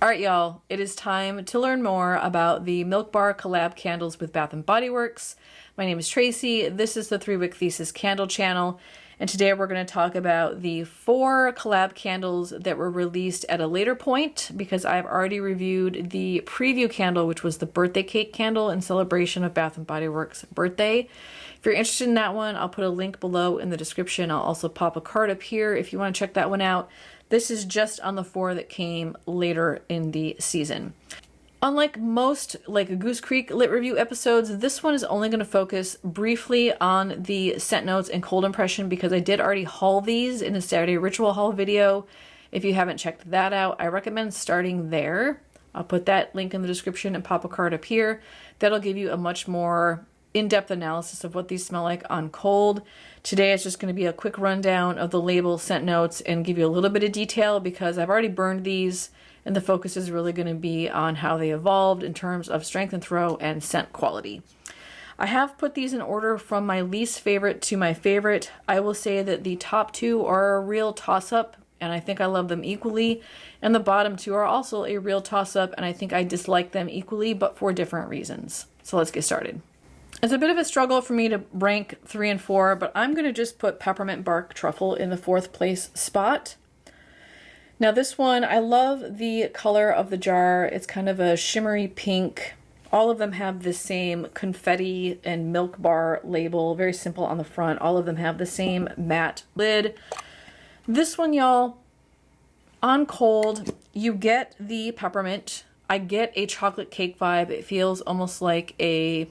Alright y'all, it is time to learn more about the Milk Bar collab candles with Bath & Body Works. My name is Tracy, this is the 3-Wick Thesis candle channel, and today we're going to talk about the 4 collab candles that were released at a later point because I've already reviewed the preview candle, which was the birthday cake candle in celebration of Bath & Body Works' birthday. If you're interested in that one, I'll put a link below in the description. I'll also pop a card up here if you want to check that one out. This is just on the 4 that came later in the season. Unlike most Goose Creek lit review episodes, this one is only going to focus briefly on the scent notes and cold impression because I did already haul these in a Saturday ritual haul video. If you haven't checked that out, I recommend starting there. I'll put that link in the description and pop a card up here. That'll give you a much more in-depth analysis of what these smell like on cold. Today it's just going to be a quick rundown of the label, scent notes, and give you a little bit of detail because I've already burned these and the focus is really going to be on how they evolved in terms of strength and throw and scent quality. I have put these in order from my least favorite to my favorite. I will say that the top 2 are a real toss-up and I think I love them equally, and the bottom 2 are also a real toss-up and I think I dislike them equally but for different reasons. So let's get started. It's a bit of a struggle for me to rank 3 and 4, but I'm going to just put Peppermint Bark Truffle in the 4th place spot. Now this one, I love the color of the jar. It's kind of a shimmery pink. All of them have the same confetti and milk bar label, very simple on the front. All of them have the same matte lid. This one, y'all, on cold, you get the peppermint. I get a chocolate cake vibe. It feels almost like a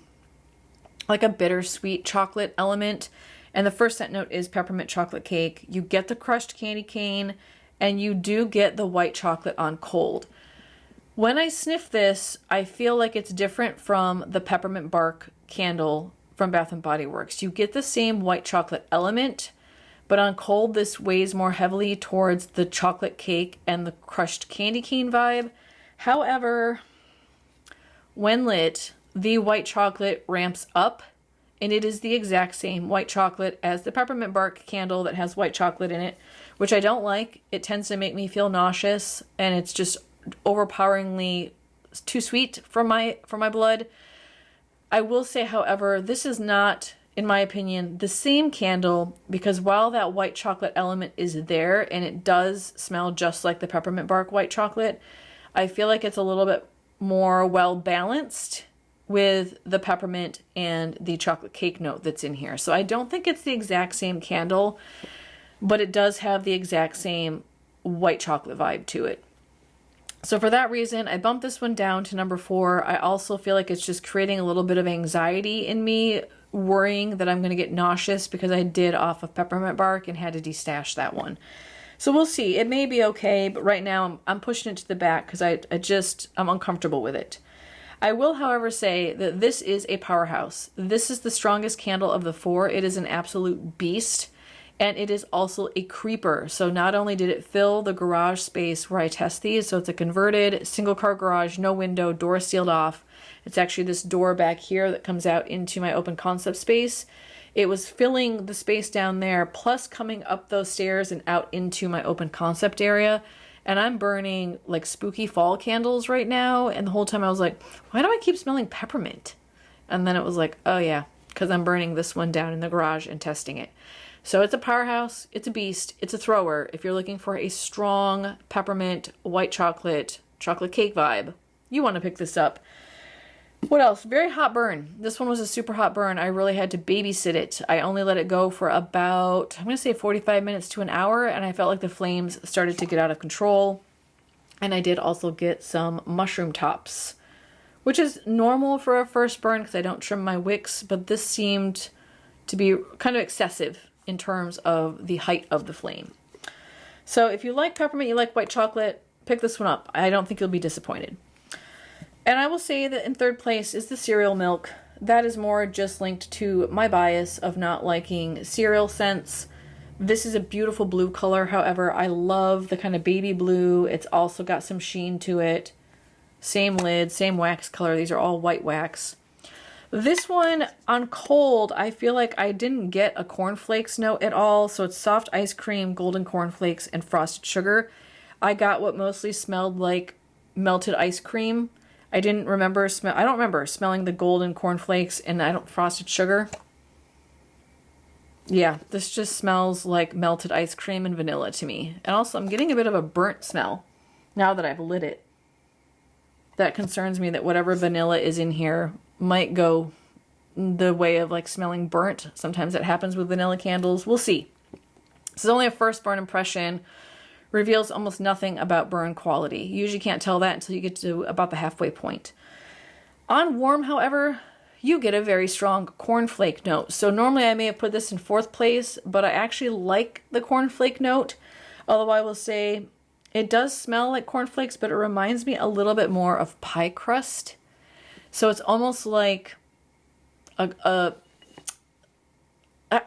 bittersweet chocolate element, and the first scent note is peppermint chocolate cake. You get the crushed candy cane, and you do get the white chocolate on cold. When I sniff this, I feel like it's different from the peppermint bark candle from Bath & Body Works. You get the same white chocolate element, but on cold this weighs more heavily towards the chocolate cake and the crushed candy cane vibe. However, when lit, the white chocolate ramps up, and it is the exact same white chocolate as the peppermint bark candle that has white chocolate in it, which I don't like. It tends to make me feel nauseous, and it's just overpoweringly too sweet for my blood. I will say, however, this is not, in my opinion, the same candle because while that white chocolate element is there and it does smell just like the peppermint bark white chocolate, I feel like it's a little bit more well balanced with the peppermint and the chocolate cake note that's in here. So I don't think it's the exact same candle, but it does have the exact same white chocolate vibe to it. So for that reason, I bumped this one down to number 4. I also feel like it's just creating a little bit of anxiety in me, worrying that I'm going to get nauseous because I did off of peppermint bark and had to destash that one. So we'll see. It may be okay, but right now I'm pushing it to the back because I'm uncomfortable with it. I will, however, say that this is a powerhouse. This is the strongest candle of the 4. It is an absolute beast, and it is also a creeper. So not only did it fill the garage space where I test these, so it's a converted single-car garage, no window, door sealed off. It's actually this door back here that comes out into my open concept space. It was filling the space down there, plus coming up those stairs and out into my open concept area. And I'm burning like spooky fall candles right now. And the whole time I was like, why do I keep smelling peppermint? And then it was like, oh yeah, because I'm burning this one down in the garage and testing it. So it's a powerhouse, it's a beast, it's a thrower. If you're looking for a strong peppermint, white chocolate cake vibe, you want to pick this up. What else? Very hot burn. This one was a super hot burn. I really had to babysit it. I only let it go for about, I'm going to say 45 minutes to an hour, and I felt like the flames started to get out of control. And I did also get some mushroom tops, which is normal for a first burn because I don't trim my wicks, but this seemed to be kind of excessive in terms of the height of the flame. So if you like peppermint, you like white chocolate, pick this one up. I don't think you'll be disappointed. And I will say that in 3rd place is the cereal milk. That is more just linked to my bias of not liking cereal scents. This is a beautiful blue color. However, I love the kind of baby blue. It's also got some sheen to it. Same lid, same wax color. These are all white wax. This one on cold, I feel like I didn't get a cornflakes note at all. So it's soft ice cream, golden cornflakes, and frosted sugar. I got what mostly smelled like melted ice cream. I don't remember smelling the golden cornflakes and frosted sugar. Yeah, this just smells like melted ice cream and vanilla to me. And also I'm getting a bit of a burnt smell now that I've lit it. That concerns me that whatever vanilla is in here might go the way of like smelling burnt. Sometimes that happens with vanilla candles. We'll see. This is only a first burn impression. Reveals almost nothing about burn quality. You usually can't tell that until you get to about the halfway point. On warm, however, you get a very strong cornflake note. So normally I may have put this in 4th place, but I actually like the cornflake note. Although I will say it does smell like cornflakes, but it reminds me a little bit more of pie crust. So it's almost like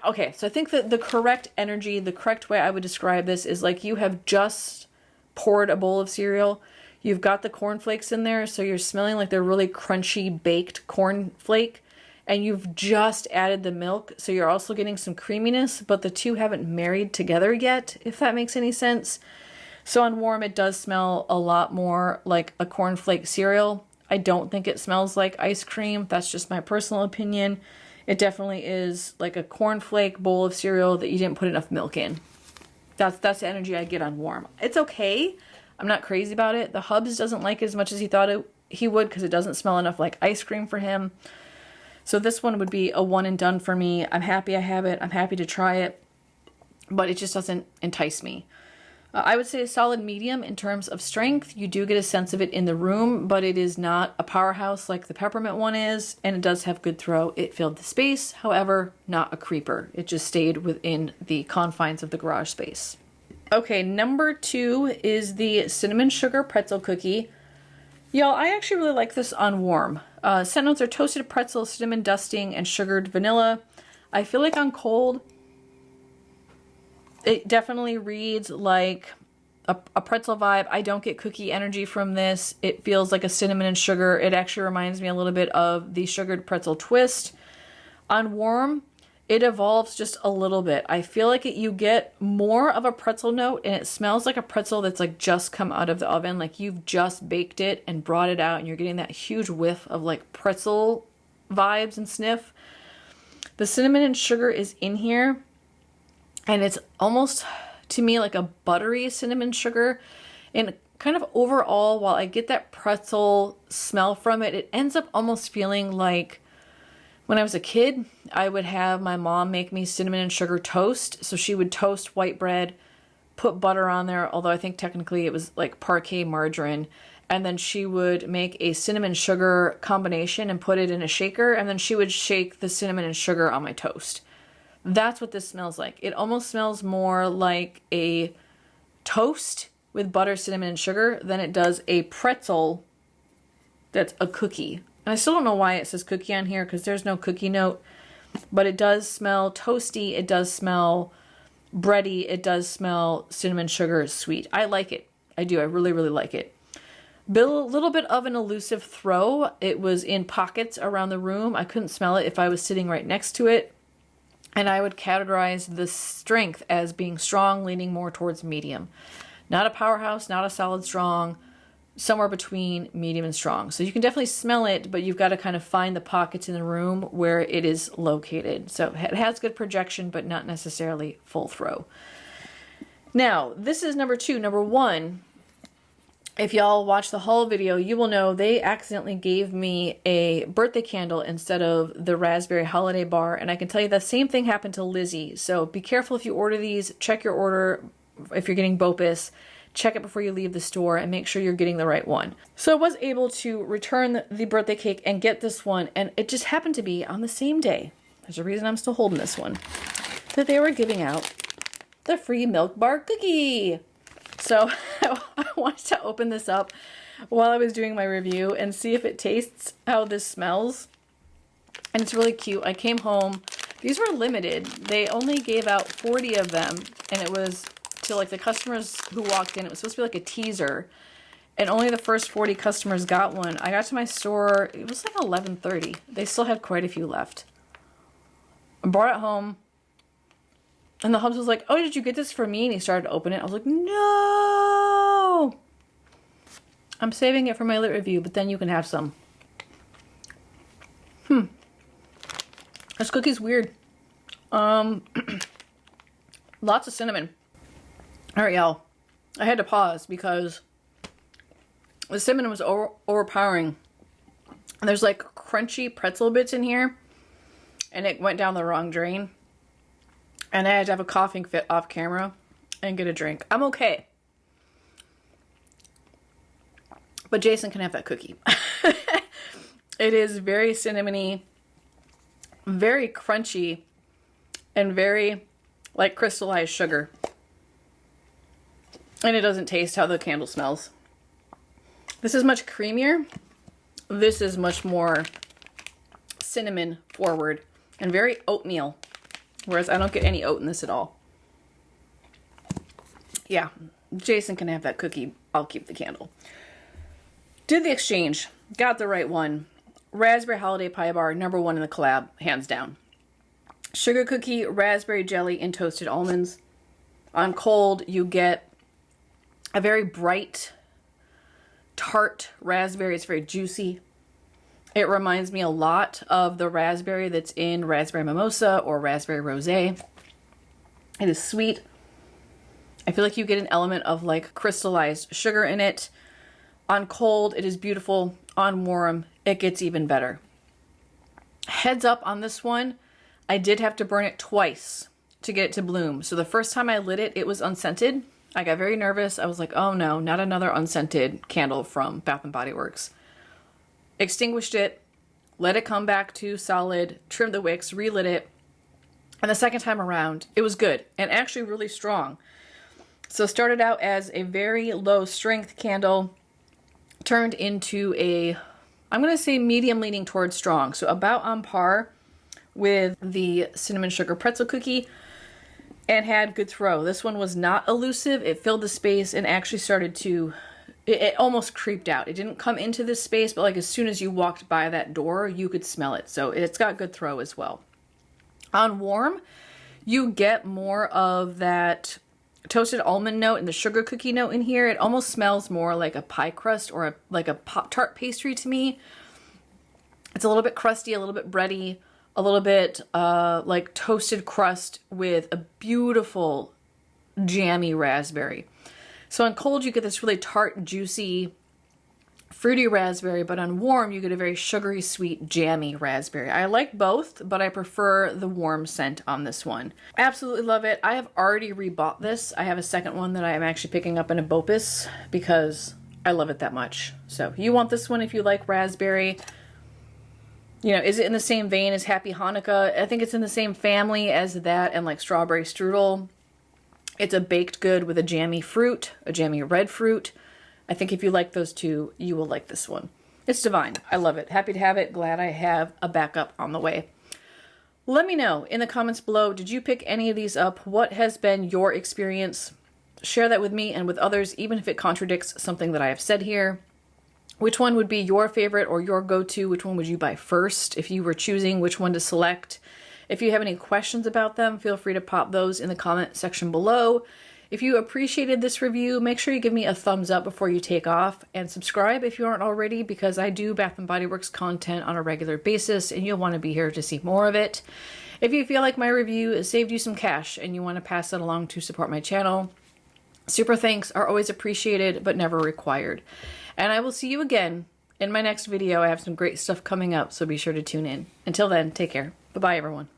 okay, so I think that the correct energy, the correct way I would describe this is like you have just poured a bowl of cereal. You've got the cornflakes in there, so you're smelling like they're really crunchy baked cornflake. And you've just added the milk, so you're also getting some creaminess, but the two haven't married together yet, if that makes any sense. So on warm, it does smell a lot more like a cornflake cereal. I don't think it smells like ice cream. That's just my personal opinion. It definitely is like a cornflake bowl of cereal that you didn't put enough milk in. That's the energy I get on warm. It's okay. I'm not crazy about it. The Hubs doesn't like it as much as he thought he would because it doesn't smell enough like ice cream for him. So this one would be a one and done for me. I'm happy I have it. I'm happy to try it, but it just doesn't entice me. I would say a solid medium in terms of strength. You do get a sense of it in the room, but it is not a powerhouse like the peppermint one is, and it does have good throw. It filled the space, however, not a creeper. It just stayed within the confines of the garage space. Okay, number 2 is the Cinnamon Sugar Pretzel Cookie. Y'all, I actually really like this on warm. Scent notes are toasted pretzel, cinnamon dusting, and sugared vanilla. I feel like on cold, it definitely reads like a pretzel vibe. I don't get cookie energy from this. It feels like a cinnamon and sugar. It actually reminds me a little bit of the sugared pretzel twist. On warm, it evolves just a little bit. I feel like you get more of a pretzel note, and it smells like a pretzel that's like just come out of the oven. Like you've just baked it and brought it out, and you're getting that huge whiff of like pretzel vibes and sniff. The cinnamon and sugar is in here. And it's almost, to me, like a buttery cinnamon sugar. And kind of overall, while I get that pretzel smell from it, it ends up almost feeling like when I was a kid, I would have my mom make me cinnamon and sugar toast. So she would toast white bread, put butter on there, although I think technically it was like parquet margarine. And then she would make a cinnamon sugar combination and put it in a shaker. And then she would shake the cinnamon and sugar on my toast. That's what this smells like. It almost smells more like a toast with butter, cinnamon, and sugar than it does a pretzel that's a cookie. And I still don't know why it says cookie on here because there's no cookie note. But it does smell toasty. It does smell bready. It does smell cinnamon sugar sweet. I like it. I do. I really, really like it. A little bit of an elusive throw. It was in pockets around the room. I couldn't smell it if I was sitting right next to it. And I would categorize the strength as being strong, leaning more towards medium. Not a powerhouse, not a solid strong, somewhere between medium and strong. So you can definitely smell it, but you've got to kind of find the pockets in the room where it is located. So it has good projection, but not necessarily full throw. Now, this is number 2. Number 1, if y'all watch the haul video, you will know they accidentally gave me a birthday candle instead of the raspberry holiday bar. And I can tell you the same thing happened to Lizzie. So be careful if you order these. Check your order if you're getting BOPUS. Check it before you leave the store and make sure you're getting the right one. So I was able to return the birthday cake and get this one. And it just happened to be on the same day. There's a reason I'm still holding this one. That they were giving out the free milk bar cookie. So I wanted to open this up while I was doing my review and see if it tastes how this smells. And it's really cute. I came home. These were limited. They only gave out 40 of them. And it was to like the customers who walked in. It was supposed to be like a teaser. And only the first 40 customers got one. I got to my store. It was like 11:30. They still had quite a few left. I brought it home. And the Hubs was like, oh, did you get this for me? And he started to open it. I was like, no. I'm saving it for my lit review, but then you can have some. This cookie's weird. Lots of cinnamon. All right, y'all. I had to pause because the cinnamon was overpowering. There's like crunchy pretzel bits in here, and it went down the wrong drain. And I had to have a coughing fit off camera and get a drink. I'm okay. But Jason can have that cookie. It is very cinnamony, very crunchy, and very like crystallized sugar. And it doesn't taste how the candle smells. This is much creamier. This is much more cinnamon forward and very oatmeal. Whereas I don't get any oat in this at all. Yeah, Jason can have that cookie. I'll keep the candle. Did the exchange. Got the right one. Raspberry Holiday Pie Bar, #1 in the collab, hands down. Sugar cookie, raspberry jelly, and toasted almonds. On cold, you get a very bright, tart raspberry. It's very juicy. It reminds me a lot of the raspberry that's in Raspberry Mimosa or Raspberry Rosé. It is sweet. I feel like you get an element of like crystallized sugar in it. On cold, it is beautiful. On warm, it gets even better. Heads up on this one, I did have to burn it twice to get it to bloom. So the first time I lit it, it was unscented. I got very nervous. I was like, oh no, not another unscented candle from Bath & Body Works. Extinguished it, let it come back to solid, trimmed the wicks, relit it. And the second time around, it was good and actually really strong. So started out as a very low strength candle, turned into a, I'm going to say medium leaning towards strong. So about on par with the cinnamon sugar pretzel cookie and had good throw. This one was not elusive. It filled the space and actually started to, it almost creeped out. It didn't come into this space, but like as soon as you walked by that door, you could smell it. So it's got good throw as well. On warm, you get more of that toasted almond note and the sugar cookie note in here. It almost smells more like a pie crust or like a Pop-Tart pastry to me. It's a little bit crusty, a little bit bready, a little bit like toasted crust with a beautiful jammy raspberry. So on cold, you get this really tart, juicy, fruity raspberry, but on warm, you get a very sugary, sweet, jammy raspberry. I like both, but I prefer the warm scent on this one. Absolutely love it. I have already rebought this. I have a second one that I am actually picking up in a Bopus because I love it that much. So you want this one if you like raspberry. You know, is it in the same vein as Happy Hanukkah? I think it's in the same family as that and like strawberry strudel. It's a baked good with a jammy fruit, a jammy red fruit. I think if you like those two, you will like this one. It's divine. I love it. Happy to have it. Glad I have a backup on the way. Let me know in the comments below, did you pick any of these up? What has been your experience? Share that with me and with others, even if it contradicts something that I have said here. Which one would be your favorite or your go-to? Which one would you buy first if you were choosing which one to select? If you have any questions about them, feel free to pop those in the comment section below. If you appreciated this review, make sure you give me a thumbs up before you take off and subscribe if you aren't already, because I do Bath & Body Works content on a regular basis and you'll want to be here to see more of it. If you feel like my review has saved you some cash and you want to pass it along to support my channel, super thanks are always appreciated but never required. And I will see you again in my next video. I have some great stuff coming up, so be sure to tune in. Until then, take care. Bye-bye, everyone.